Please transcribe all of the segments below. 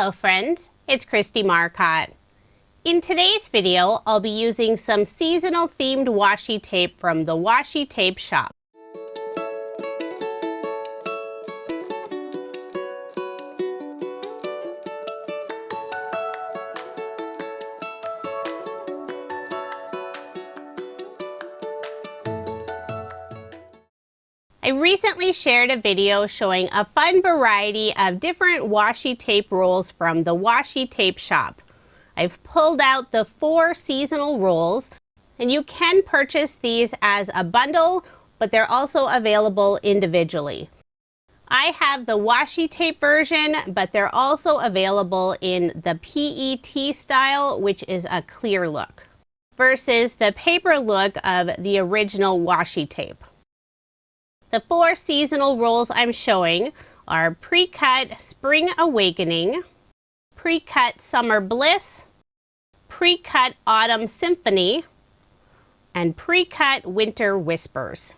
Hello friends, it's Kristie Marcotte. In today's video, I'll be using some seasonal themed washi tape from the Washi Tape shop. I recently shared a video showing a fun variety of different washi tape rolls from the Washi Tape shop. I've pulled out the 4 seasonal rolls, and you can purchase these as a bundle, but they're also available individually. I have the washi tape version, but they're also available in the PET style, which is a clear look, versus the paper look of the original washi tape. The 4 seasonal rolls I'm showing are Pre-Cut Spring Awakening, Pre-Cut Summer Bliss, Pre-Cut Autumn Symphony, and Pre-Cut Winter Whispers.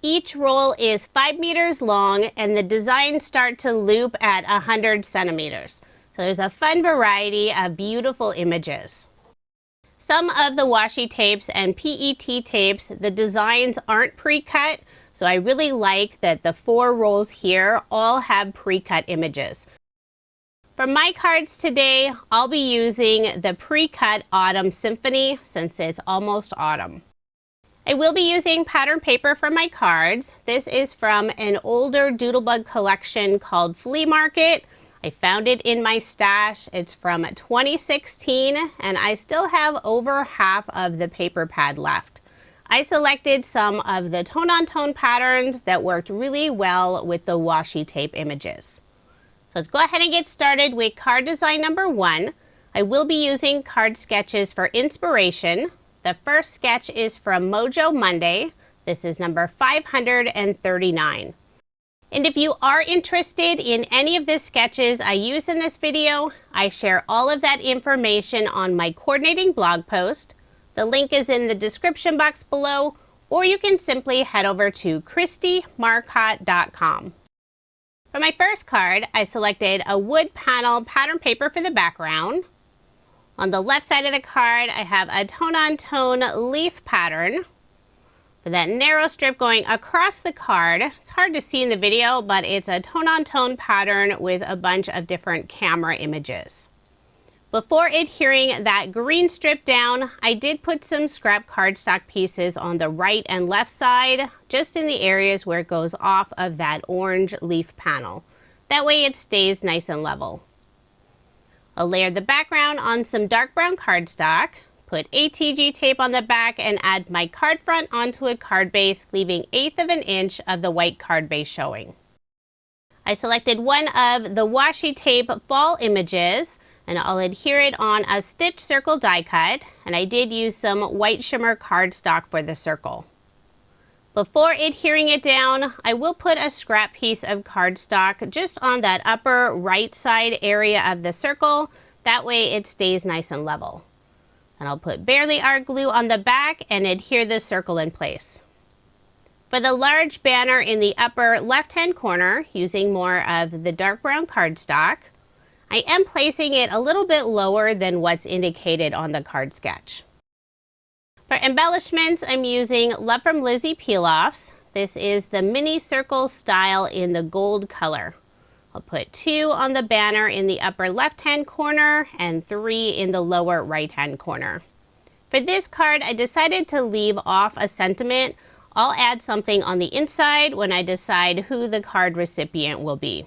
Each roll is 5 meters long and the designs start to loop at 100 centimeters. So there's a fun variety of beautiful images. Some of the washi tapes and PET tapes, the designs aren't pre-cut. So I really like that the 4 rolls here all have pre-cut images. For my cards today, I'll be using the pre-cut Autumn Symphony since it's almost autumn. I will be using pattern paper for my cards. This is from an older Doodlebug collection called Flea Market. I found it in my stash. It's from 2016 and I still have over half of the paper pad left. I selected some of the tone-on-tone patterns that worked really well with the washi tape images. So let's go ahead and get started with card design number 1. I will be using card sketches for inspiration. The first sketch is from Mojo Monday. This is number 539. And if you are interested in any of the sketches I use in this video, I share all of that information on my coordinating blog post. The link is in the description box below, or you can simply head over to KristieMarcotte.com. For my first card, I selected a wood panel pattern paper for the background. On the left side of the card, I have a tone-on-tone leaf pattern. For that narrow strip going across the card, it's hard to see in the video, but it's a tone-on-tone pattern with a bunch of different camera images. Before adhering that green strip down, I did put some scrap cardstock pieces on the right and left side, just in the areas where it goes off of that orange leaf panel. That way it stays nice and level. I'll layer the background on some dark brown cardstock, put ATG tape on the back, and add my card front onto a card base, leaving 1/8 of an inch of the white card base showing. I selected one of the washi tape fall images, and I'll adhere it on a stitch circle die cut, and I did use some white shimmer cardstock for the circle. Before adhering it down, I will put a scrap piece of cardstock just on that upper right side area of the circle. That way it stays nice and level. And I'll put barely art glue on the back and adhere the circle in place. For the large banner in the upper left-hand corner, using more of the dark brown cardstock, I am placing it a little bit lower than what's indicated on the card sketch. For embellishments, I'm using Love from Lizzie peel-offs. This is the mini circle style in the gold color. I'll put 2 on the banner in the upper left-hand corner and 3 in the lower right-hand corner. For this card, I decided to leave off a sentiment. I'll add something on the inside when I decide who the card recipient will be.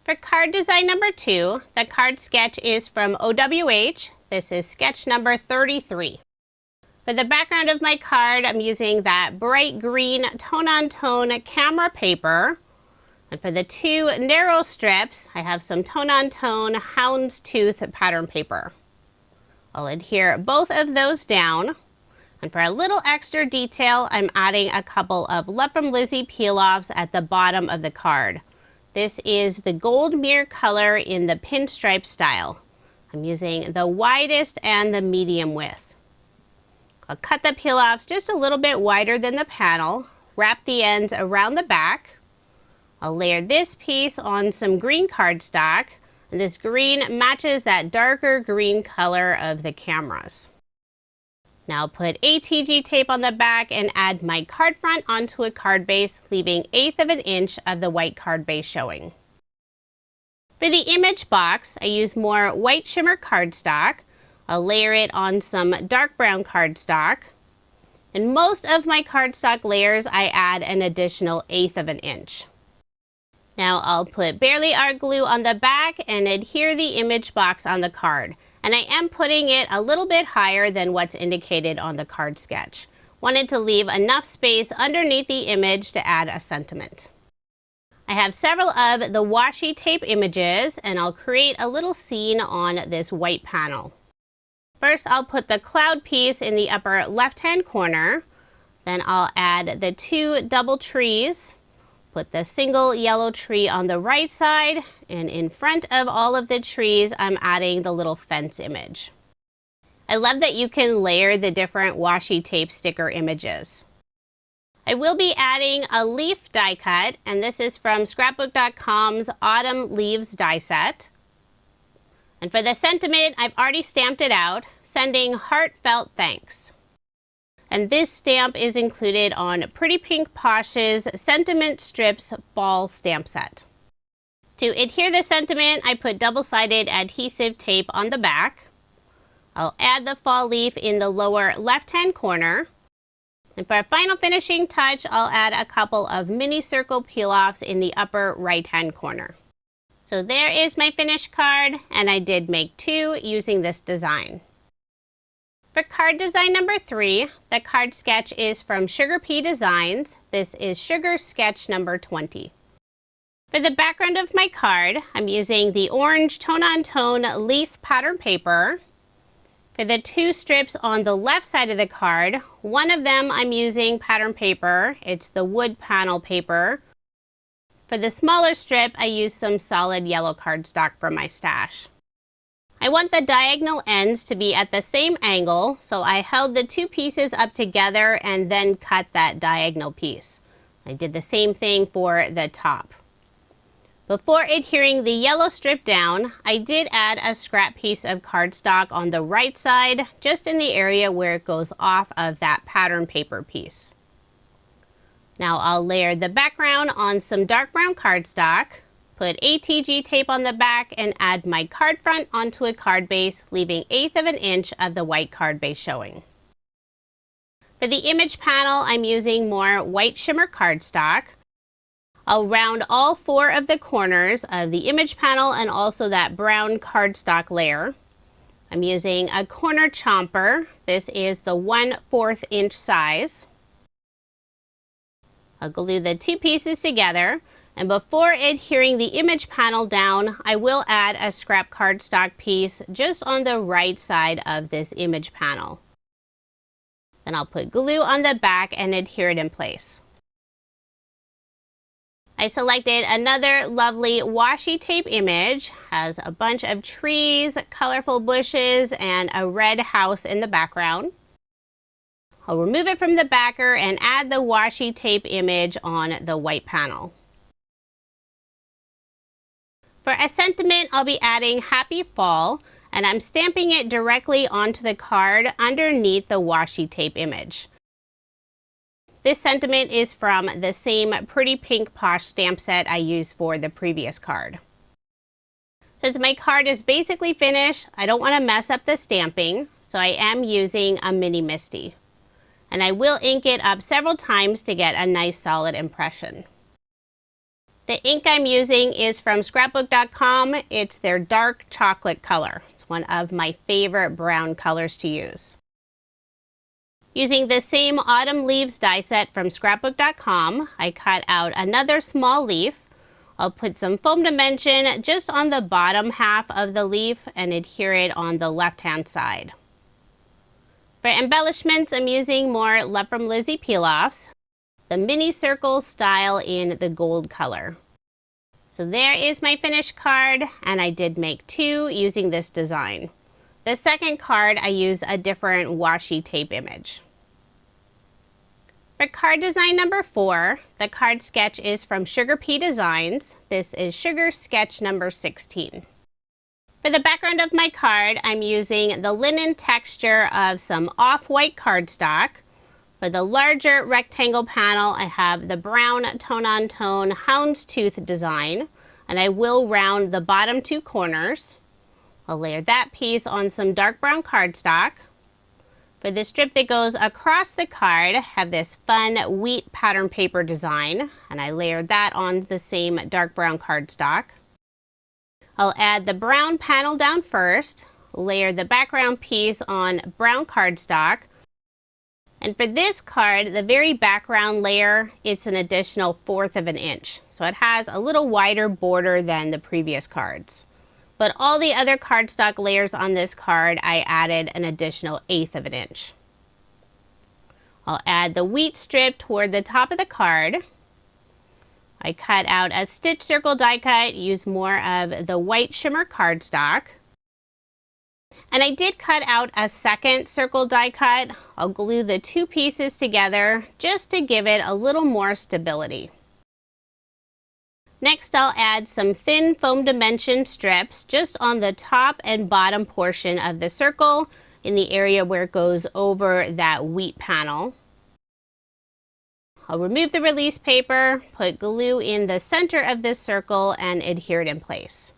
For card design number 2, the card sketch is from OWH. This is sketch number 33. For the background of my card, I'm using that bright green tone-on-tone camera paper. And for the 2 narrow strips, I have some tone-on-tone houndstooth pattern paper. I'll adhere both of those down. And for a little extra detail, I'm adding a couple of Love from Lizzie peel-offs at the bottom of the card. This is the gold mirror color in the pinstripe style. I'm using the widest and the medium width. I'll cut the peel-offs just a little bit wider than the panel, wrap the ends around the back. I'll layer this piece on some green cardstock, and this green matches that darker green color of the cameras. Now put ATG tape on the back and add my card front onto a card base, leaving 1/8 of an inch of the white card base showing. For the image box, I use more white shimmer cardstock. I'll layer it on some dark brown cardstock. In most of my cardstock layers, I add an additional 1/8 of an inch. Now I'll put Barely Art glue on the back and adhere the image box on the card. And I am putting it a little bit higher than what's indicated on the card sketch. Wanted to leave enough space underneath the image to add a sentiment. I have several of the washi tape images, and I'll create a little scene on this white panel. First, I'll put the cloud piece in the upper left-hand corner. Then I'll add the 2 double trees. Put the single yellow tree on the right side, and in front of all of the trees, I'm adding the little fence image. I love that you can layer the different washi tape sticker images. I will be adding a leaf die cut, and this is from Scrapbook.com's Autumn Leaves die set. And for the sentiment, I've already stamped it out, sending heartfelt thanks. And this stamp is included on Pretty Pink Posh's Sentiment Strips Fall stamp set. To adhere the sentiment, I put double-sided adhesive tape on the back. I'll add the fall leaf in the lower left-hand corner. And for a final finishing touch, I'll add a couple of mini circle peel-offs in the upper right-hand corner. So there is my finished card, and I did make 2 using this design. For card design number 3, the card sketch is from Sugar Pea Designs. This is Sugar Sketch number 20. For the background of my card, I'm using the orange tone-on-tone leaf pattern paper. For the 2 strips on the left side of the card, one of them I'm using pattern paper. It's the wood panel paper. For the smaller strip, I used some solid yellow cardstock from my stash. I want the diagonal ends to be at the same angle, so I held the 2 pieces up together and then cut that diagonal piece. I did the same thing for the top. Before adhering the yellow strip down, I did add a scrap piece of cardstock on the right side, just in the area where it goes off of that pattern paper piece. Now I'll layer the background on some dark brown cardstock. Put ATG tape on the back and add my card front onto a card base, leaving 1/8 of an inch of the white card base showing. For the image panel, I'm using more white shimmer cardstock. I'll round all 4 of the corners of the image panel and also that brown cardstock layer. I'm using a corner chomper. This is the 1/4 inch size. I'll glue the 2 pieces together. And before adhering the image panel down, I will add a scrap cardstock piece just on the right side of this image panel. Then I'll put glue on the back and adhere it in place. I selected another lovely washi tape image. Has a bunch of trees, colorful bushes, and a red house in the background. I'll remove it from the backer and add the washi tape image on the white panel. For a sentiment, I'll be adding Happy Fall, and I'm stamping it directly onto the card underneath the washi tape image. This sentiment is from the same Pretty Pink Posh stamp set I used for the previous card. Since my card is basically finished, I don't want to mess up the stamping, so I am using a mini MISTI. And I will ink it up several times to get a nice solid impression. The ink I'm using is from Scrapbook.com. It's their dark chocolate color. It's one of my favorite brown colors to use. Using the same Autumn Leaves die set from Scrapbook.com, I cut out another small leaf. I'll put some foam dimension just on the bottom half of the leaf and adhere it on the left-hand side. For embellishments, I'm using more Love from Lizzie peel-offs. The mini circle style in the gold color. So there is my finished card, and I did make 2 using this design. The second card, I use a different washi tape image. For card design number 4, the card sketch is from Sugar Pea Designs. This is Sugar Sketch number 16. For the background of my card, I'm using the linen texture of some off-white cardstock. For the larger rectangle panel, I have the brown tone-on-tone houndstooth design, and I will round the bottom 2 corners. I'll layer that piece on some dark brown cardstock. For the strip that goes across the card, I have this fun wheat pattern paper design, and I layered that on the same dark brown cardstock. I'll add the brown panel down first, layer the background piece on brown cardstock, and for this card, the very background layer, it's an additional 1/4 of an inch. So it has a little wider border than the previous cards. But all the other cardstock layers on this card, I added an additional 1/8 of an inch. I'll add the wheat strip toward the top of the card. I cut out a stitch circle die cut, use more of the white shimmer cardstock. And I did cut out a second circle die cut. I'll glue the 2 pieces together just to give it a little more stability. Next, I'll add some thin foam dimension strips just on the top and bottom portion of the circle in the area where it goes over that wheat panel. I'll remove the release paper, put glue in the center of this circle, and adhere it in place.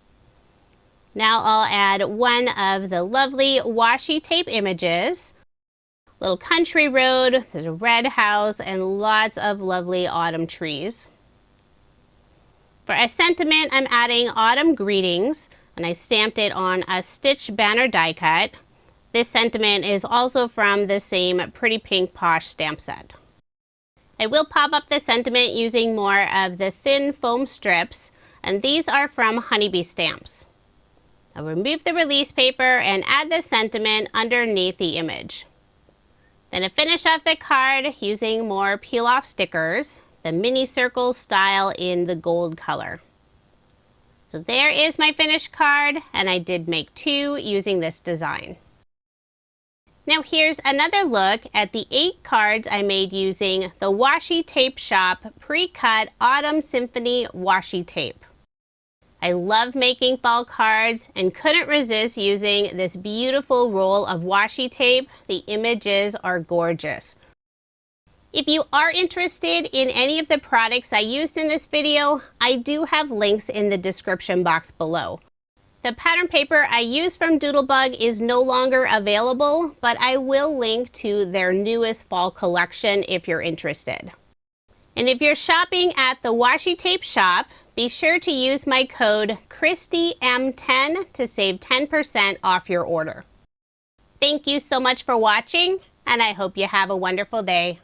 Now I'll add one of the lovely washi tape images. Little country road, there's a red house, and lots of lovely autumn trees. For a sentiment, I'm adding autumn greetings, and I stamped it on a stitch banner die cut. This sentiment is also from the same Pretty Pink Posh stamp set. I will pop up the sentiment using more of the thin foam strips, and these are from Honeybee Stamps. I'll remove the release paper and add the sentiment underneath the image. Then to finish off the card using more peel-off stickers, the mini circle style in the gold color. So there is my finished card, and I did make 2 using this design. Now here's another look at the 8 cards I made using the Washi Tape Shop pre-cut Autumn Symphony washi tape. I love making fall cards and couldn't resist using this beautiful roll of washi tape. The images are gorgeous. If you are interested in any of the products I used in this video, I do have links in the description box below. The pattern paper I used from Doodlebug is no longer available, but I will link to their newest fall collection if you're interested. And if you're shopping at the Washi Tape Shop, be sure to use my code KristieM10 to save 10% off your order. Thank you so much for watching, and I hope you have a wonderful day.